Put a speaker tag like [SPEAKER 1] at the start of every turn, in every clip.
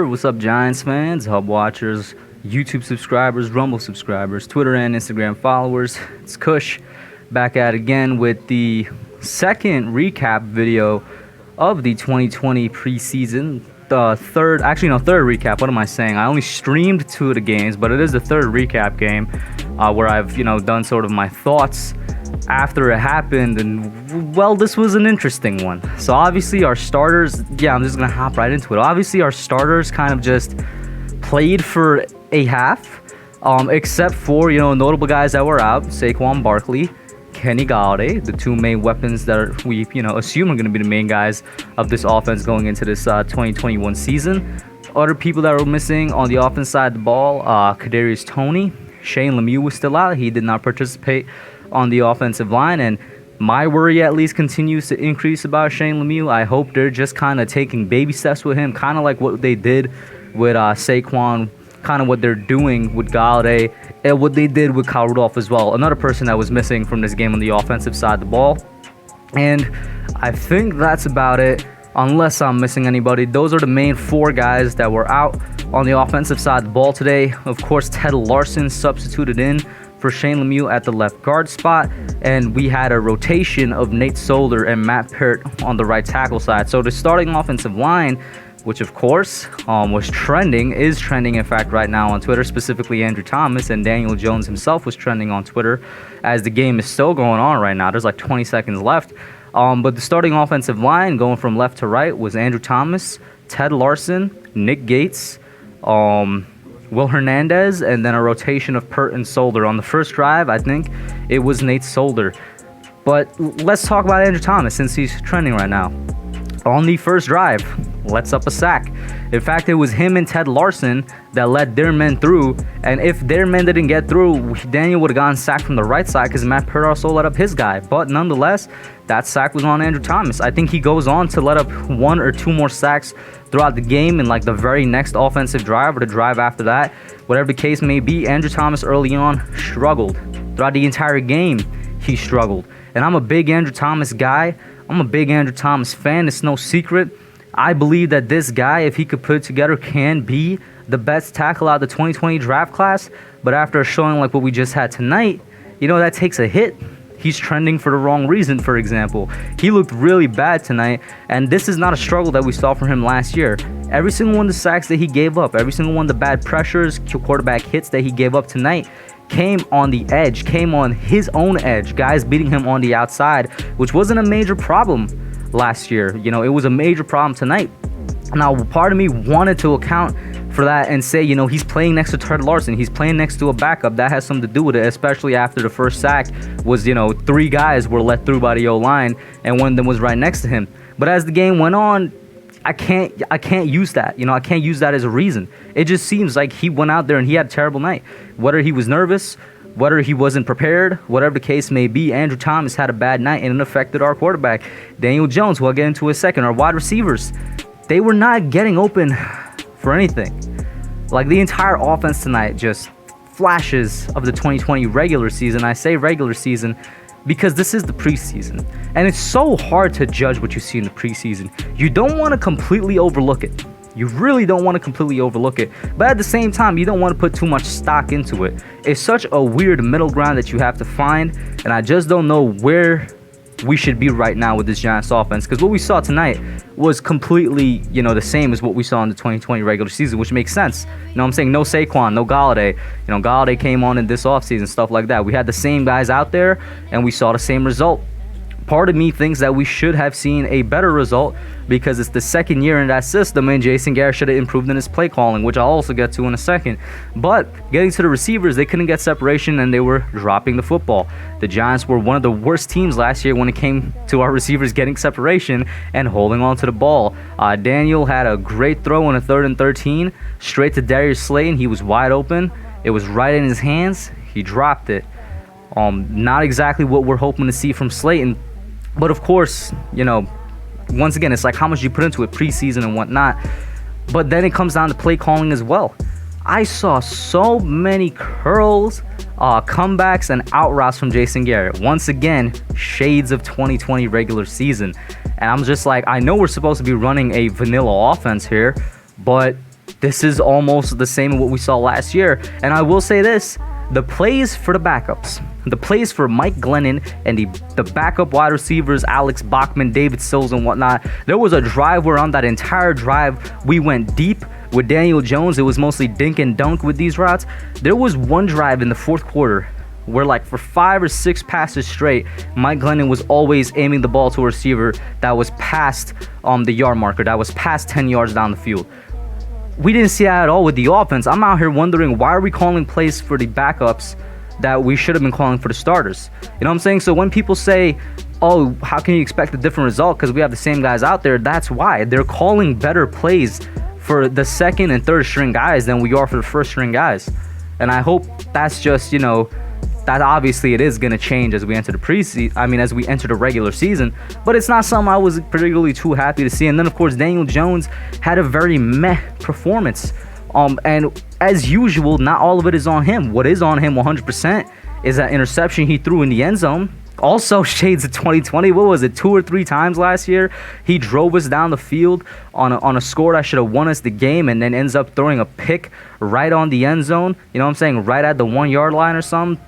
[SPEAKER 1] What's up, Giants fans, Hub watchers, YouTube subscribers, Rumble subscribers, Twitter and Instagram followers? It's Kush back at it again with the second recap video of the 2020 preseason. Third recap. What am I saying? I only streamed 2 of the games, but it is the third recap game where I've done sort of my thoughts after it happened, and well, this was an interesting one. So obviously our starters, I'm just gonna hop right into it. Obviously our starters kind of just played for a half, except for notable guys that were out: Saquon Barkley, Kenny Galladay, the 2 main weapons that we assume are going to be the main guys of this offense going into this 2021 season. Other people that were missing on the offense side of the ball: Kadarius Toney, Shane Lemieux was still out. He did not participate on the offensive line, and my worry at least continues to increase about Shane Lemieux. I hope they're just kind of taking baby steps with him, kind of like what they did with Saquon, kind of what they're doing with Galladay, and what they did with Kyle Rudolph as well. Another person that was missing from this game on the offensive side of the ball. And I think that's about it, unless I'm missing anybody. Those are the main 4 guys that were out on the offensive side of the ball today. Of course, Ted Larson substituted in for Shane Lemieux at the left guard spot, and we had a rotation of Nate Solder and Matt Peart on the right tackle side. So the starting offensive line, which of course is trending in fact right now on Twitter, specifically Andrew Thomas, and Daniel Jones himself was trending on Twitter, as the game is still going on right now. There's like 20 seconds left. But the starting offensive line going from left to right was Andrew Thomas, Ted Larson, Nick Gates, Will Hernandez, and then a rotation of Peart and Solder. On the first drive, I think it was Nate Solder. But let's talk about Andrew Thomas since he's trending right now. On the first drive, lets up a sack. In fact, it was him and Ted Larson that led their men through, and if their men didn't get through, Daniel would have gotten sacked from the right side because Matt Peart also let up his guy. But nonetheless, that sack was on Andrew Thomas. I think he goes on to let up 1 or 2 more sacks throughout the game in like the very next offensive drive or the drive after that. Whatever the case may be, Andrew Thomas early on struggled. Throughout the entire game, he struggled. And I'm a big Andrew Thomas guy. I'm a big Andrew Thomas fan. It's no secret. I believe that this guy, if he could put it together, can be the best tackle out of the 2020 draft class. But after showing like what we just had tonight, that takes a hit. He's trending for the wrong reason, for example. He looked really bad tonight, and this is not a struggle that we saw from him last year. Every single one of the sacks that he gave up, every single one of the bad pressures, quarterback hits that he gave up tonight came on the edge, came on his own edge. Guys beating him on the outside, which wasn't a major problem last year. It was a major problem tonight. Now, part of me wanted to account for that and say, he's playing next to Ted Larson. He's playing next to a backup. That has something to do with it, especially after the first sack was, 3 guys were let through by the O-line, and one of them was right next to him. But as the game went on, I can't use that. I can't use that as a reason. It just seems like he went out there and he had a terrible night. Whether he was nervous, whether he wasn't prepared, whatever the case may be, Andrew Thomas had a bad night, and it affected our quarterback, Daniel Jones, who I'll get into in a second. Our wide receivers, they were not getting open for anything. Like, the entire offense tonight, just flashes of the 2020 regular season. I say regular season because this is the preseason, and it's so hard to judge what you see in the preseason. You don't want to completely overlook it. You really don't want to completely overlook it, but at the same time, you don't want to put too much stock into it. It's such a weird middle ground that you have to find, and I just don't know where we should be right now with this Giants offense, because what we saw tonight was completely, the same as what we saw in the 2020 regular season, which makes sense. I'm saying? No Saquon, no Galladay. Galladay came on in this offseason, stuff like that. We had the same guys out there, and we saw the same result. Part of me thinks that we should have seen a better result because it's the second year in that system, and Jason Garrett should have improved in his play calling, which I'll also get to in a second. But getting to the receivers, they couldn't get separation, and they were dropping the football. The Giants were one of the worst teams last year when it came to our receivers getting separation and holding on to the ball. Daniel had a great throw on a 3rd and 13, straight to Darius Slayton. He was wide open. It was right in his hands. He dropped it. Not exactly what we're hoping to see from Slayton. But of course, once again, it's like how much you put into it preseason and whatnot. But then it comes down to play calling as well. I saw so many curls, comebacks, and out routes from Jason Garrett. Once again, shades of 2020 regular season. And I'm just like, I know we're supposed to be running a vanilla offense here, but this is almost the same as what we saw last year. And I will say this, the plays for the backups, the plays for Mike Glennon and the backup wide receivers, Alex Bachman, David Sills, and whatnot, there was a drive where on that entire drive, we went deep with Daniel Jones. It was mostly dink and dunk with these routes. There was one drive in the fourth quarter where like for 5 or 6 passes straight, Mike Glennon was always aiming the ball to a receiver that was past the yard marker, that was past 10 yards down the field. We didn't see that at all with the offense. I'm out here wondering, why are we calling plays for the backups that we should have been calling for the starters? You know what I'm saying? So when people say, oh, how can you expect a different result because we have the same guys out there? That's why. They're calling better plays for the second and third string guys than we are for the first string guys. And I hope that's just, you know, that obviously it is going to change as we enter the preseason. I mean, as we enter the regular season. But it's not something I was particularly too happy to see. And then, of course, Daniel Jones had a very meh performance. And as usual, not all of it is on him. What is on him 100% is that interception he threw in the end zone. Also, shades of 2020. What was it, 2 or 3 times last year? He drove us down the field on a score that should have won us the game, and then ends up throwing a pick right on the end zone. You know what I'm saying? Right at the 1 yard line or something.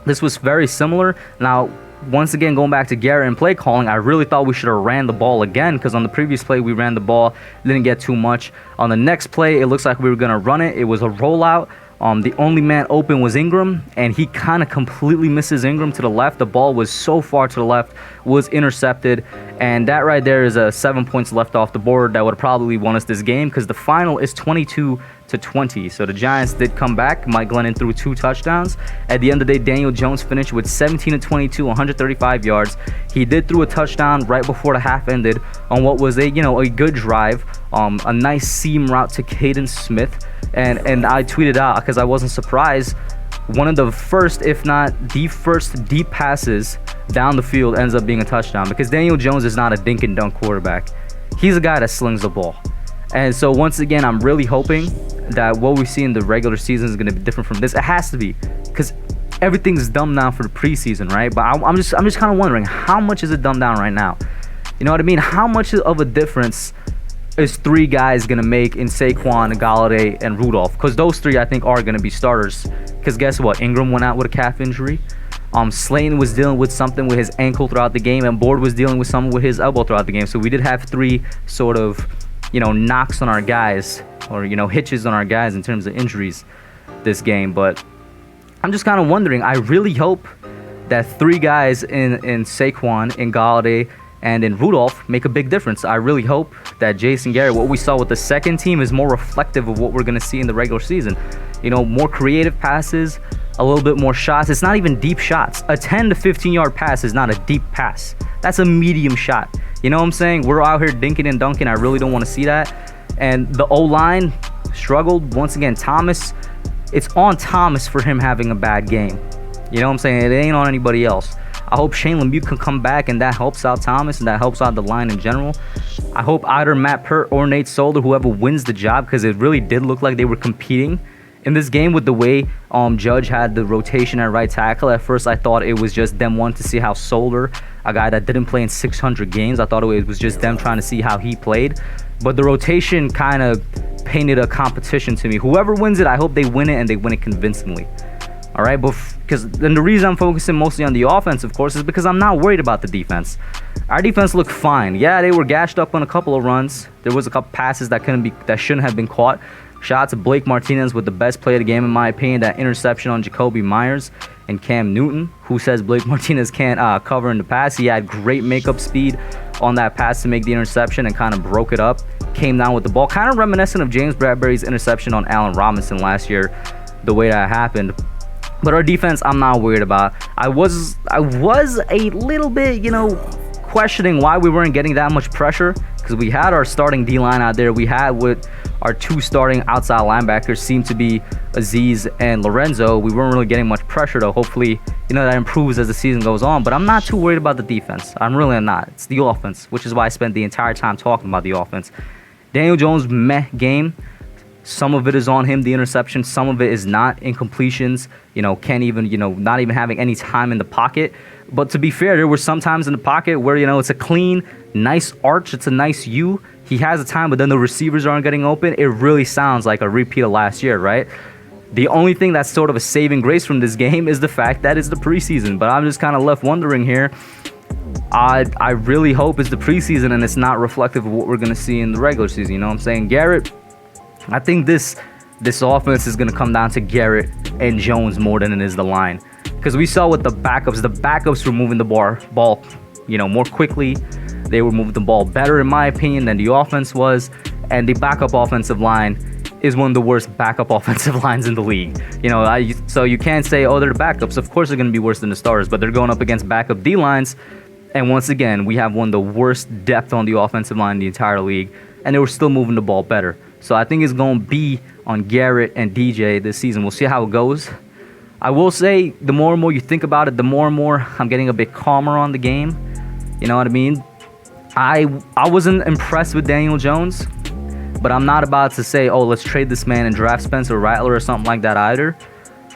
[SPEAKER 1] This was very similar. Now, once again, going back to Garrett and play calling, I really thought we should have ran the ball again, because on the previous play, we ran the ball, didn't get too much. On the next play, it looks like we were going to run it. It was a rollout. The only man open was Ingram, and he kind of completely misses Ingram to the left. The ball was so far to the left, was intercepted, and that right there is 7 points left off the board that would probably won us this game, because the final is 22-20. So the Giants did come back. Mike Glennon threw 2 touchdowns. At the end of the day, Daniel Jones finished with 17-22, 135 yards. He did throw a touchdown right before the half ended on what was a good drive, a nice seam route to Caden Smith. And I tweeted out, because I wasn't surprised, one of the first, if not the first deep passes down the field ends up being a touchdown, because Daniel Jones is not a dink and dunk quarterback. He's a guy that slings the ball. And so once again, I'm really hoping that what we see in the regular season is going to be different from this. It has to be, because everything's dumbed down for the preseason, right? But I'm just kind of wondering, how much is it dumbed down right now? You know what I mean? How much of a difference is 3 guys going to make in Saquon, Golladay, and Rudolph? Because those 3, I think, are going to be starters. Because guess what? Ingram went out with a calf injury. Slayton was dealing with something with his ankle throughout the game, and Board was dealing with something with his elbow throughout the game. So we did have 3 sort of, knocks on our guys, or, hitches on our guys in terms of injuries this game. But I'm just kind of wondering, I really hope that 3 guys in Saquon, in Golladay, and in Rudolph make a big difference. I really hope that Jason Garrett, what we saw with the second team, is more reflective of what we're going to see in the regular season. More creative passes, a little bit more shots. It's not even deep shots. A 10 to 15 yard pass is not a deep pass. That's a medium shot. You know what I'm saying? We're out here dinking and dunking. I really don't want to see that. And the O-line struggled. Once again, Thomas, it's on Thomas for him having a bad game. You know what I'm saying? It ain't on anybody else. I hope Shane Lemieux can come back, and that helps out Thomas, and that helps out the line in general. I hope either Matt Pert or Nate Solder, whoever wins the job, because it really did look like they were competing in this game with the way Judge had the rotation at right tackle. At first, I thought it was just them wanting to see how Solder, a guy that didn't play in 600 games, I thought it was just them trying to see how he played. But the rotation kind of painted a competition to me. Whoever wins it, I hope they win it, and they win it convincingly. All right, because then the reason I'm focusing mostly on the offense, of course, is because I'm not worried about the defense. Our defense looked fine. Yeah, they were gashed up on a couple of runs. There was a couple passes that shouldn't have been caught. Shout out to Blake Martinez with the best play of the game, in my opinion, that interception on Jacoby Myers and Cam Newton, who says Blake Martinez can't cover in the pass. He had great makeup speed on that pass to make the interception and kind of broke it up. Came down with the ball, kind of reminiscent of James Bradbury's interception on Allen Robinson last year, the way that happened. But our defense, I'm not worried about. I was a little bit, questioning why we weren't getting that much pressure, because we had our starting D-line out there. We had with our 2 starting outside linebackers seem to be Aziz and Lorenzo. We weren't really getting much pressure, though. Hopefully, that improves as the season goes on. But I'm not too worried about the defense. I'm really not. It's the offense, which is why I spent the entire time talking about the offense. Daniel Jones, meh game. Some of it is on him, the interception. Some of it is not, incompletions. Can't even, not even having any time in the pocket. But to be fair, there were some times in the pocket where, it's a clean, nice arch. It's a nice U. He has a time, but then the receivers aren't getting open. It really sounds like a repeat of last year, right? The only thing that's sort of a saving grace from this game is the fact that it's the preseason. But I'm just kind of left wondering here. I really hope it's the preseason and it's not reflective of what we're going to see in the regular season. You know what I'm saying? Garrett, I think this offense is going to come down to Garrett and Jones more than it is the line. Because we saw with the backups were moving the ball, more quickly. They were moving the ball better, in my opinion, than the offense was. And the backup offensive line is one of the worst backup offensive lines in the league. So you can't say, oh, they're the backups. Of course they're going to be worse than the starters, but they're going up against backup D-lines. And once again, we have one of the worst depth on the offensive line in the entire league. And they were still moving the ball better. So I think it's going to be on Garrett and DJ this season. We'll see how it goes. I will say, the more and more you think about it, the more and more I'm getting a bit calmer on the game. You know what I mean? I wasn't impressed with Daniel Jones, but I'm not about to say, oh, let's trade this man and draft Spencer Rattler or something like that either.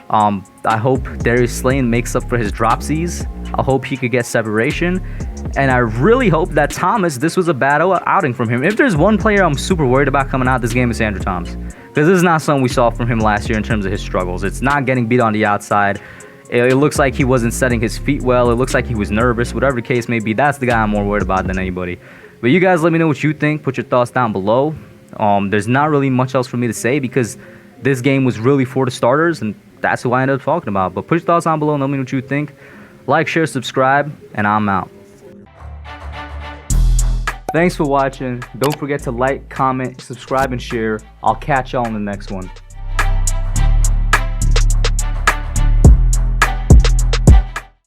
[SPEAKER 1] I hope Darius Slayton makes up for his dropsies. I hope he could get separation. And I really hope that Thomas, this was a bad outing from him. If there's one player I'm super worried about coming out this game, it's Andrew Thomas. Because this is not something we saw from him last year in terms of his struggles. It's not getting beat on the outside. It looks like he wasn't setting his feet well. It looks like he was nervous. Whatever the case may be, that's the guy I'm more worried about than anybody. But you guys let me know what you think. Put your thoughts down below. There's not really much else for me to say because this game was really for the starters, and that's who I ended up talking about. But put your thoughts down below and let me know what you think. Like, share, subscribe, and I'm out. Thanks for watching. Don't forget to like, comment, subscribe, and share. I'll catch y'all in the next one.